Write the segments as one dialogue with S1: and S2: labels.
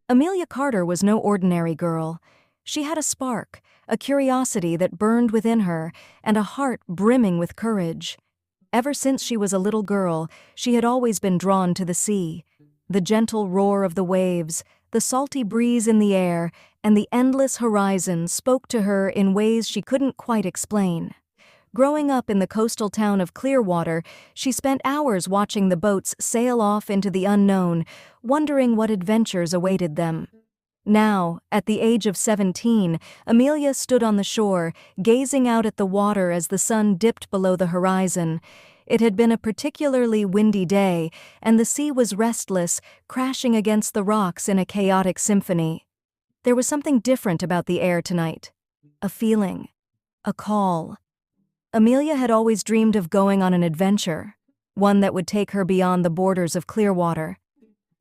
S1: Amelia Carter was no ordinary girl. She had a spark, a curiosity that burned within her, and a heart brimming with courage. Ever since she was a little girl, she had always been drawn to the sea. The gentle roar of the waves, the salty breeze in the air, and the endless horizon spoke to her in ways she couldn't quite explain. Growing up in the coastal town of Clearwater, she spent hours watching the boats sail off into the unknown, wondering what adventures awaited them. Now, at the age of 17, Amelia stood on the shore, gazing out at the water as the sun dipped below the horizon. It had been a particularly windy day, and the sea was restless, crashing against the rocks in a chaotic symphony. There was something different about the air tonight. A feeling. A call. Amelia had always dreamed of going on an adventure, one that would take her beyond the borders of Clearwater.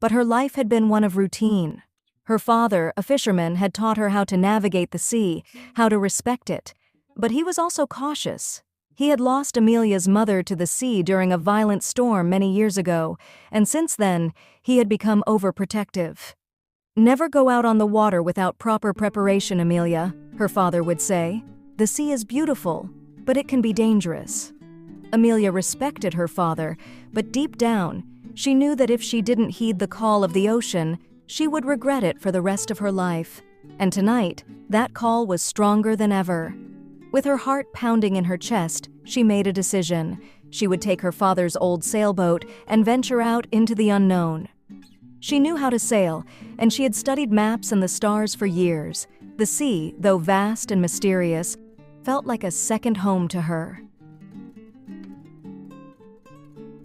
S1: But her life had been one of routine. Her father, a fisherman, had taught her how to navigate the sea, how to respect it. But he was also cautious. He had lost Amelia's mother to the sea during a violent storm many years ago, and since then, he had become overprotective. "Never go out on the water without proper preparation, Amelia," her father would say. "The sea is beautiful, but it can be dangerous." Amelia respected her father, but deep down, she knew that if she didn't heed the call of the ocean, she would regret it for the rest of her life. And tonight, that call was stronger than ever. With her heart pounding in her chest, she made a decision. She would take her father's old sailboat and venture out into the unknown. She knew how to sail, and she had studied maps and the stars for years. The sea, though vast and mysterious, felt like a second home to her.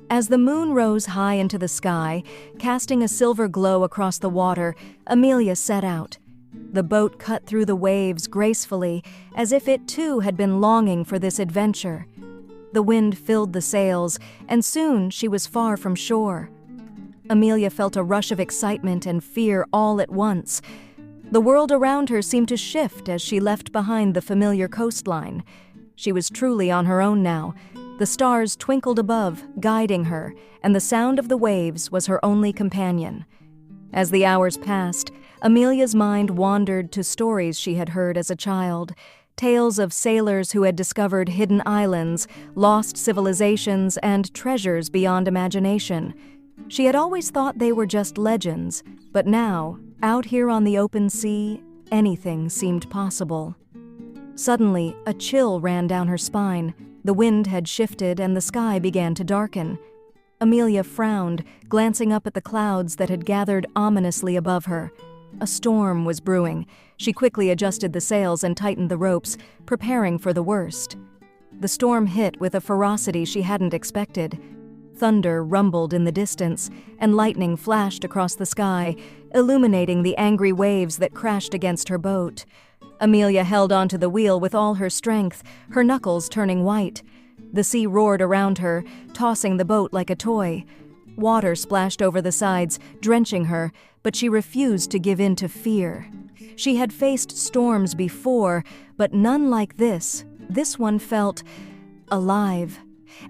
S1: As the moon rose high into the sky, casting a silver glow across the water, Amelia set out. The boat cut through the waves gracefully, as if it too had been longing for this adventure. The wind filled the sails, and soon she was far from shore. Amelia felt a rush of excitement and fear all at once. The world around her seemed to shift as she left behind the familiar coastline. She was truly on her own now. The stars twinkled above, guiding her, and the sound of the waves was her only companion. As the hours passed, Amelia's mind wandered to stories she had heard as a child, tales of sailors who had discovered hidden islands, lost civilizations, and treasures beyond imagination. She had always thought they were just legends, but now, out here on the open sea, anything seemed possible. Suddenly, a chill ran down her spine. The wind had shifted and the sky began to darken. Amelia frowned, glancing up at the clouds that had gathered ominously above her. A storm was brewing. She quickly adjusted the sails and tightened the ropes, preparing for the worst. The storm hit with a ferocity she hadn't expected. Thunder rumbled in the distance, and lightning flashed across the sky, illuminating the angry waves that crashed against her boat. Amelia held onto the wheel with all her strength, her knuckles turning white. The sea roared around her, tossing the boat like a toy. Water splashed over the sides, drenching her, but she refused to give in to fear. She had faced storms before, but none like this. This one felt alive,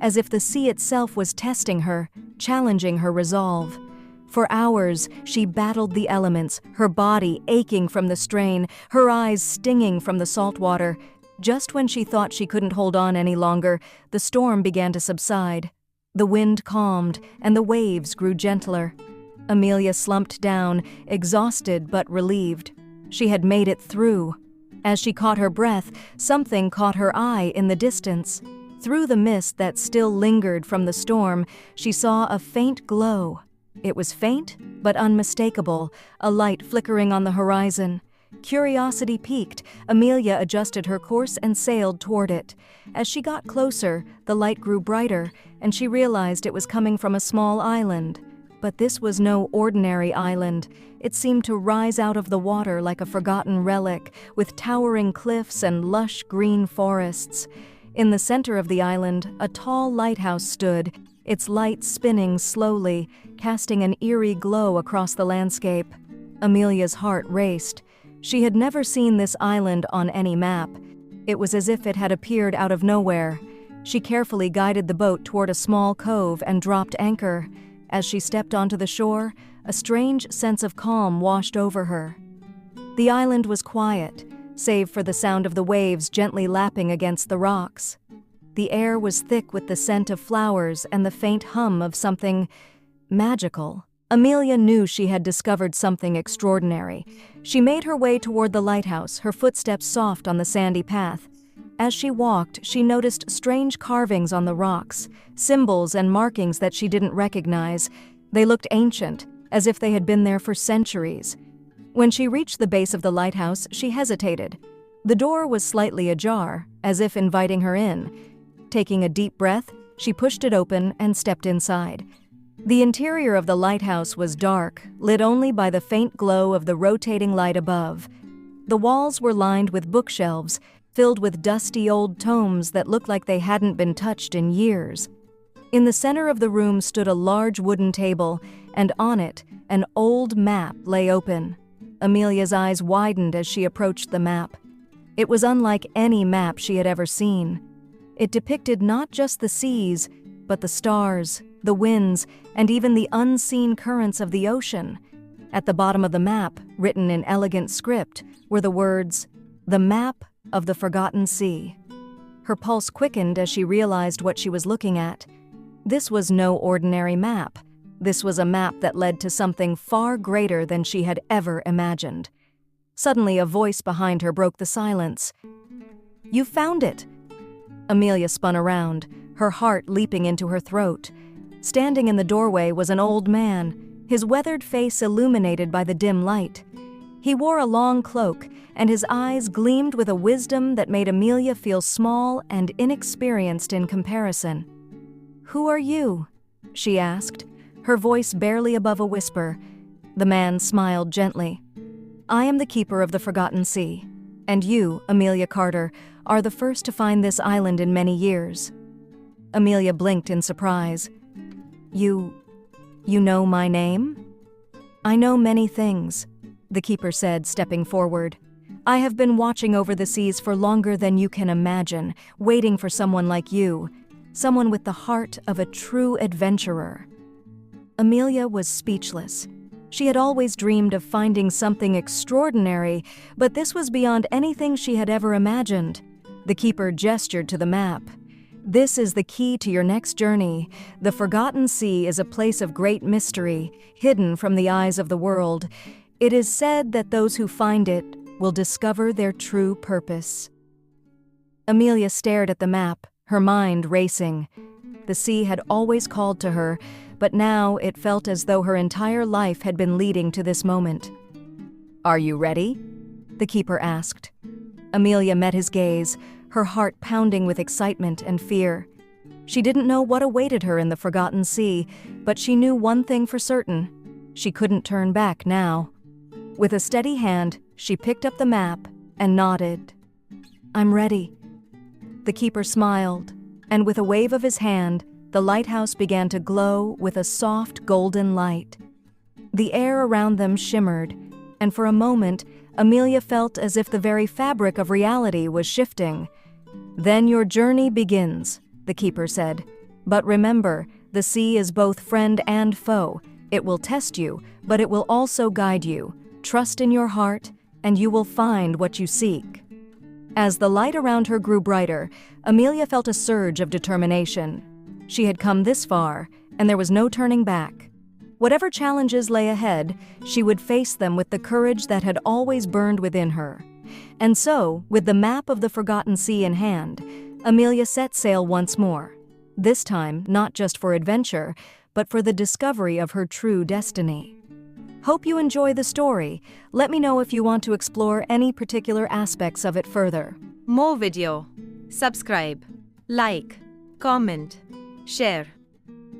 S1: as if the sea itself was testing her, challenging her resolve. For hours, she battled the elements, her body aching from the strain, her eyes stinging from the salt water. Just when she thought she couldn't hold on any longer, the storm began to subside. The wind calmed, and the waves grew gentler. Amelia slumped down, exhausted but relieved. She had made it through. As she caught her breath, something caught her eye in the distance. Through the mist that still lingered from the storm, she saw a faint glow. It was faint, but unmistakable, a light flickering on the horizon. Curiosity piqued, Amelia adjusted her course and sailed toward it. As she got closer, the light grew brighter, and she realized it was coming from a small island. But this was no ordinary island. It seemed to rise out of the water like a forgotten relic, with towering cliffs and lush green forests. In the center of the island, a tall lighthouse stood, its light spinning slowly, casting an eerie glow across the landscape. Amelia's heart raced. She had never seen this island on any map. It was as if it had appeared out of nowhere. She carefully guided the boat toward a small cove and dropped anchor. As she stepped onto the shore, a strange sense of calm washed over her. The island was quiet, save for the sound of the waves gently lapping against the rocks. The air was thick with the scent of flowers and the faint hum of something magical. Amelia knew she had discovered something extraordinary. She made her way toward the lighthouse, her footsteps soft on the sandy path. As she walked, she noticed strange carvings on the rocks, symbols and markings that she didn't recognize. They looked ancient, as if they had been there for centuries. When she reached the base of the lighthouse, she hesitated. The door was slightly ajar, as if inviting her in. Taking a deep breath, she pushed it open and stepped inside. The interior of the lighthouse was dark, lit only by the faint glow of the rotating light above. The walls were lined with bookshelves, filled with dusty old tomes that looked like they hadn't been touched in years. In the center of the room stood a large wooden table, and on it, an old map lay open. Amelia's eyes widened as she approached the map. It was unlike any map she had ever seen. It depicted not just the seas, but the stars, the winds, and even the unseen currents of the ocean. At the bottom of the map, written in elegant script, were the words, "The Map of the Forgotten Sea." Her pulse quickened as she realized what she was looking at. This was no ordinary map. This was a map that led to something far greater than she had ever imagined. Suddenly, a voice behind her broke the silence. "You found it!" Amelia spun around, her heart leaping into her throat. Standing in the doorway was an old man, his weathered face illuminated by the dim light. He wore a long cloak, and his eyes gleamed with a wisdom that made Amelia feel small and inexperienced in comparison. "Who are you?" she asked, her voice barely above a whisper. The man smiled gently. "I am the keeper of the Forgotten Sea, and you, Amelia Carter, are the first to find this island in many years." Amelia blinked in surprise. You know my name?" "I know many things," the keeper said, stepping forward. "I have been watching over the seas for longer than you can imagine, waiting for someone like you, someone with the heart of a true adventurer." Amelia was speechless. She had always dreamed of finding something extraordinary, but this was beyond anything she had ever imagined. The keeper gestured to the map. "This is the key to your next journey. The Forgotten Sea is a place of great mystery, hidden from the eyes of the world. It is said that those who find it will discover their true purpose." Amelia stared at the map, her mind racing. The sea had always called to her, but now it felt as though her entire life had been leading to this moment. "Are you ready?" the keeper asked. Amelia met his gaze, her heart pounding with excitement and fear. She didn't know what awaited her in the Forgotten Sea, but she knew one thing for certain. She couldn't turn back now. With a steady hand, she picked up the map and nodded. "I'm ready." The keeper smiled, and with a wave of his hand, the lighthouse began to glow with a soft golden light. The air around them shimmered, and for a moment, Amelia felt as if the very fabric of reality was shifting. "Then your journey begins," the keeper said. "But remember, the sea is both friend and foe. It will test you, but it will also guide you. Trust in your heart, and you will find what you seek." As the light around her grew brighter, Amelia felt a surge of determination. She had come this far, and there was no turning back. Whatever challenges lay ahead, she would face them with the courage that had always burned within her. And so, with the map of the Forgotten Sea in hand, Amelia set sail once more. This time, not just for adventure, but for the discovery of her true destiny. Hope you enjoy the story. Let me know if you want to explore any particular aspects of it further.
S2: More video. Subscribe, like, comment, share.